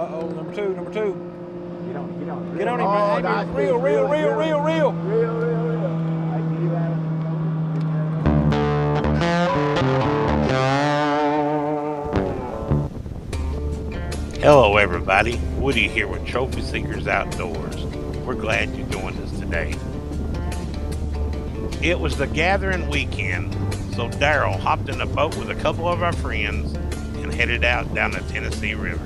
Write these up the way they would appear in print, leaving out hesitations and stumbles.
Uh-oh, number two. Get on him. Get on him, Oh, man. nice fish. Reel. Real. I get him out. Hello everybody, Woody here with Trophy Seekers Outdoors. We're glad you joined us today. It was the gathering weekend, so Daryl hopped in a boat with a couple of our friends and headed out down the Tennessee River.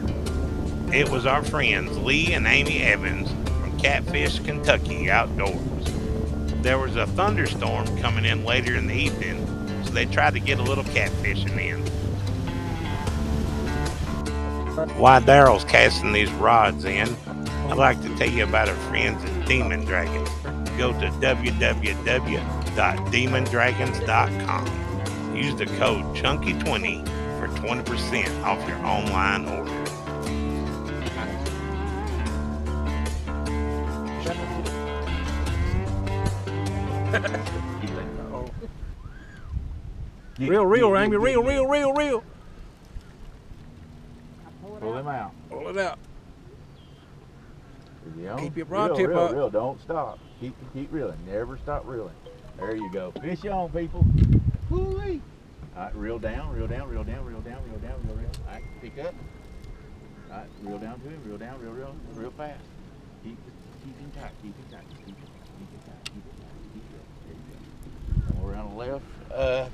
It was our friends Lee and Amy Evans from Catfish, Kentucky Outdoors. There was a thunderstorm coming in later in the evening, so they tried to get a little catfishing in. While Daryl's casting these rods in, I'd like to tell you about our friends at Demon Dragons. Go to www.demondragons.com. Use the code CHUNKY20 for 20% off your online order. Reel, Amy. Reel. Pull him out. Pull it out. Keep your rod reel, tip reel, up. Reel. Don't stop. Keep reeling. Never stop reeling. There you go. Fish on, people. Woo-wee. All right, reel down. All right, pick up. All right, reel down to him. Reel real fast. Keep him tight. Keep it tight. There you go. Come around the left.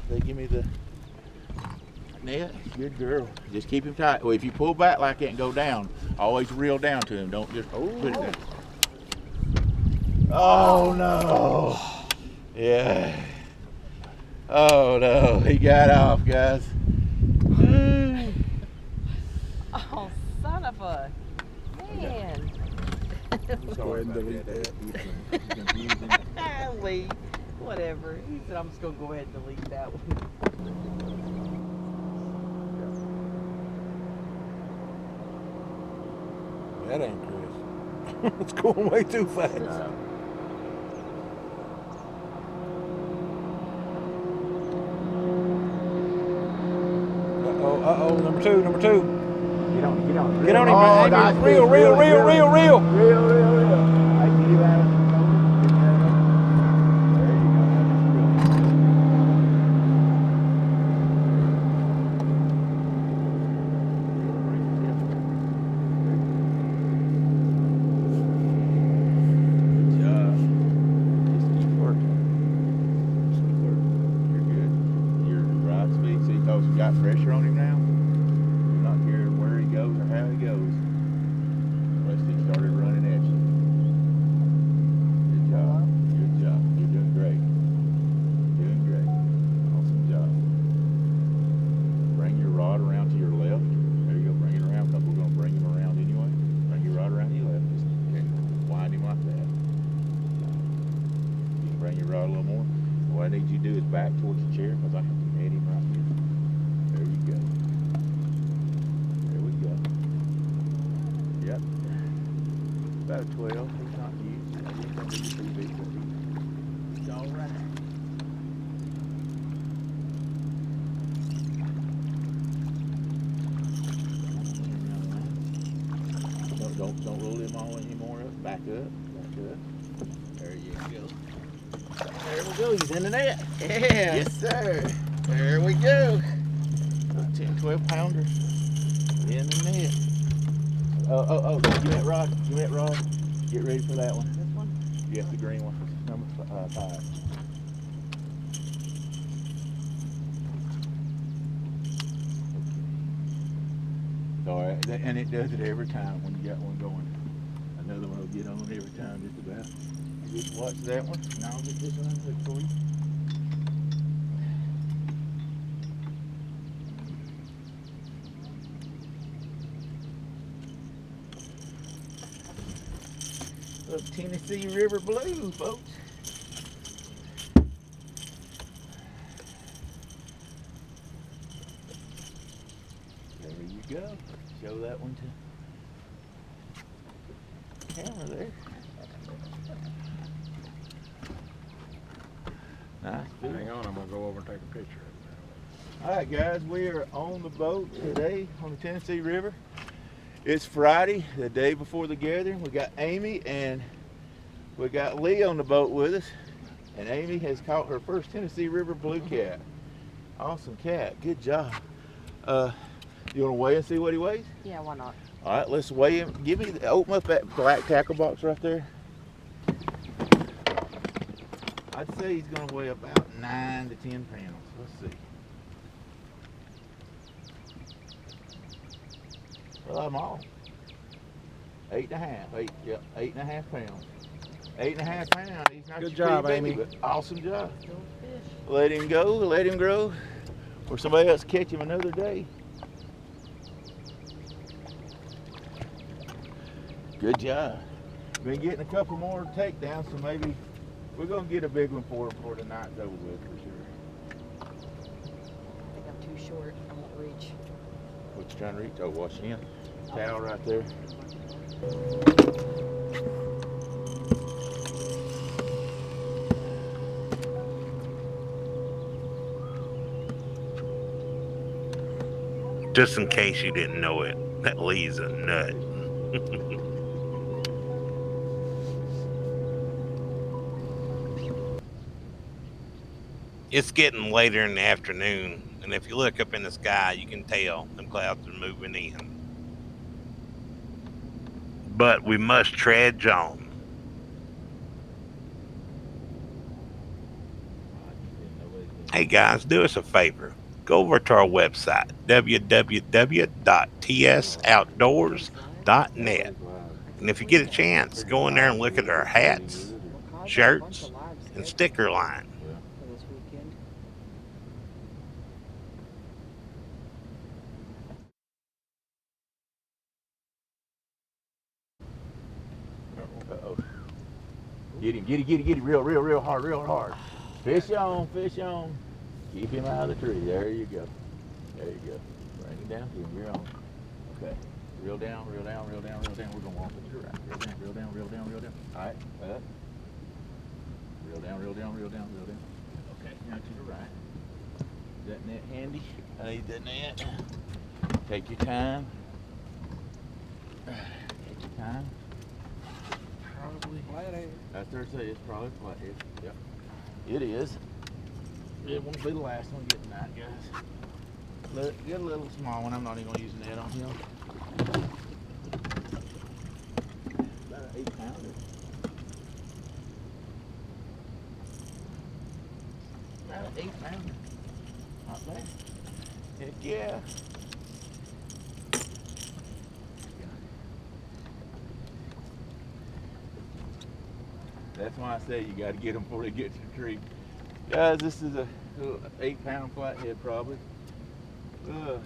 They give me the net. Good girl. Just keep him tight. Well, if you pull back like that and go down, always reel down to him. Don't just put it down. Oh no. Yeah. Oh no. He got off, guys. Oh, son of a man. Go ahead and delete that. Lee, whatever. He said, I'm just going to go ahead and delete that one. That ain't Chris. It's going way too fast. Uh-oh, number two. Get on him. Get on him, Oh, man. nice fish. Reel. I get him out. There you go. Good job. Just keep working. You're good. Your rod speed, see, because you got pressure on him now. You're not caring where he goes or how he goes. Unless he started running at you. Good job. You're doing great. Awesome job. Bring your rod around to your left. There you go. Bring it around. We're going to bring him around anyway. Bring your rod around to your left. Just wind him like that. You can bring your rod a little more. What I need you to do is back towards the chair because I have to net him right here. There you go. There we go. Yep. About a 12. He's not huge. He's going to be pretty big, but he's all right. Don't roll him all anymore up. Back up. There you go. There we go. He's in the net. Yeah. Yes, sir. There we go. 10, 12 pounder in the net. Oh. Give me that rod. Get ready for that one. This one? Yes, the green one. Number 5. All right, and it does it every time when you got one going. Another one will get on every time, just about. Just watch that one. Now I'll get this one unhooked for you. Little Tennessee River Blue, folks. There you go. Show that one to camera there. Nice. Hang on, I'm going to go over and take a picture of it. All right, guys, we are on the boat today on the Tennessee River, It's Friday, the day before the gathering. We got Amy and we got Lee on the boat with us. And Amy has caught her first Tennessee River blue cat. Awesome cat. Good job. You want to weigh and see what he weighs? Yeah, why not? All right, let's weigh him. Open up that black tackle box right there. I'd say he's going to weigh about 9 to 10 pounds. Let's see. Well, I'm all 8.5. 8.5 pounds. 8.5 pounds. He's not Good your job, pretty baby, Amy. but awesome job. Still a fish. Let him go. Let him grow. Or somebody else catch him another day. Good job. Been getting a couple more takedowns, so maybe we're gonna get a big one for him before the night's over with for sure. I think I'm too short. I won't reach. What you trying to reach? Oh, wash in. Towel right there. Just in case you didn't know it, that Lee's a nut. It's getting later in the afternoon, and if you look up in the sky, you can tell them clouds are moving in. But we must trudge on. Hey guys, do us a favor. Go over to our website, www.tsoutdoors.net. And if you get a chance, go in there and look at our hats, shirts, and sticker line. For this weekend. Uh-oh. Get him, real hard. Fish on. Keep him out of the tree. There you go. Bring him down to him. You're on. Okay. Reel down. We're gonna walk it to the right. Reel down. All right. Up. Reel down. Okay. Now to the right. Is that net handy? I need that net. Take your time. Probably. That's there. It's probably flathead. Yep. It is. It won't be the last one getting that, guys. Get a little small one. I'm not even going to use a net on him. About an 8-pounder. About an 8-pounder. Not bad. Heck yeah. That's why I say you got to get them before they get to the tree. Guys, this is a 8-pound flathead probably. I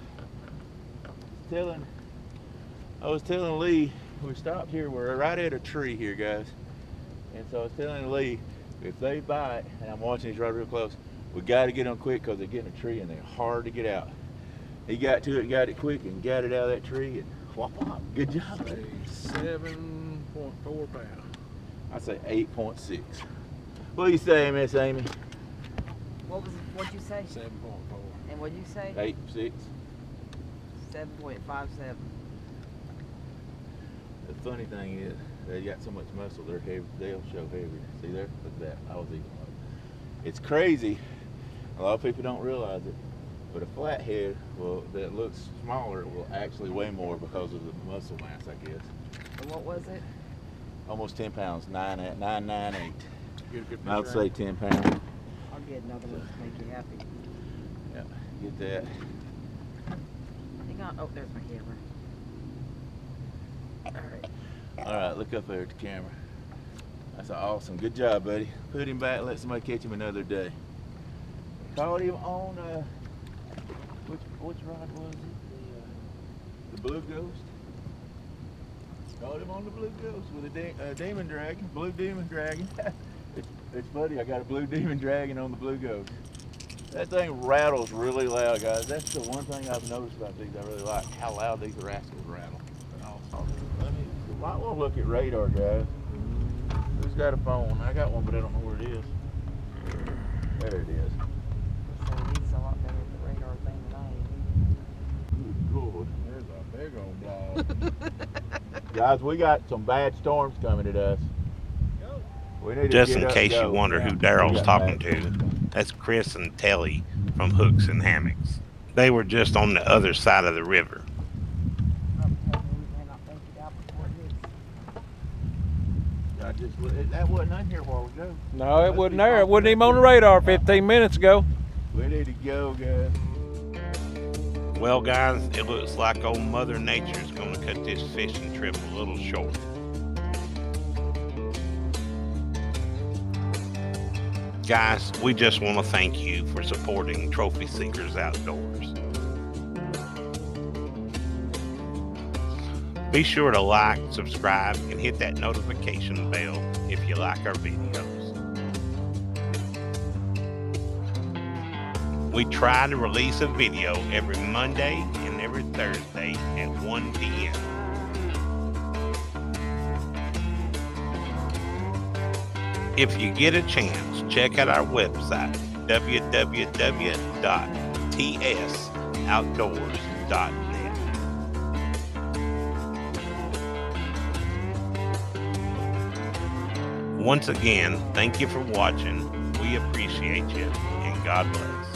was telling Lee, we stopped here, we're right at a tree here, guys. And so I was telling Lee, if they bite, and I'm watching these right real close, we got to get them quick because they get in a tree and they're hard to get out. He got to it, got it quick, and got it out of that tree, and whop. Good job. 7.4 pounds. I say 8.6. What do you say, Miss Amy? What'd you say? 7.4. And what'd you say? 8.6. 7.57. The funny thing is, they got so much muscle, they're heavy. They'll show heavier. See there? Look at that. I was eating one. It's crazy. A lot of people don't realize it, but a flathead, that looks smaller, will actually weigh more because of the muscle mass, I guess. And what was it? Almost 10 pounds. 998. Get a good I would picture. say 10 pounds. I'll get another one to make you happy. Yeah. Get that. Hang on. Oh, there's my camera. Alright. All right, look up there at the camera. That's awesome. Good job, buddy. Put him back. Let somebody catch him another day. Caught him on which rod was it? The Blue Ghost. Caught him on the Blue Ghost with a demon dragon, blue demon dragon. It's funny. I got a blue demon dragon on the Blue Ghost. That thing rattles really loud, guys. That's the one thing I've noticed about these. I really like how loud these rascals rattle. Might want to look at radar, guys. Who's got a phone? I got one, but I don't know where it is. There it is. So he's a lot better at the radar thing than I am. Good. There's a big old blob. Guys, we got some bad storms coming at us. We need to Just get in up case and you go. wonder Yeah, who we Daryl's got talking bad to, storms coming. that's Chris and Telly from Hooks and Hammocks. They were just on the other side of the river. That wasn't on here a while ago. No, it wasn't there. It wasn't even on the radar 15 minutes ago. We need to go, guys. Well, guys, it looks like old Mother Nature's going to cut this fishing trip a little short. Guys, we just want to thank you for supporting Trophy Seekers Outdoors. Be sure to like, subscribe, and hit that notification bell if you like our videos. We try to release a video every Monday and every Thursday at 1 p.m. If you get a chance, check out our website, www.tsoutdoors.net. Once again, thank you for watching. We appreciate you, and God bless.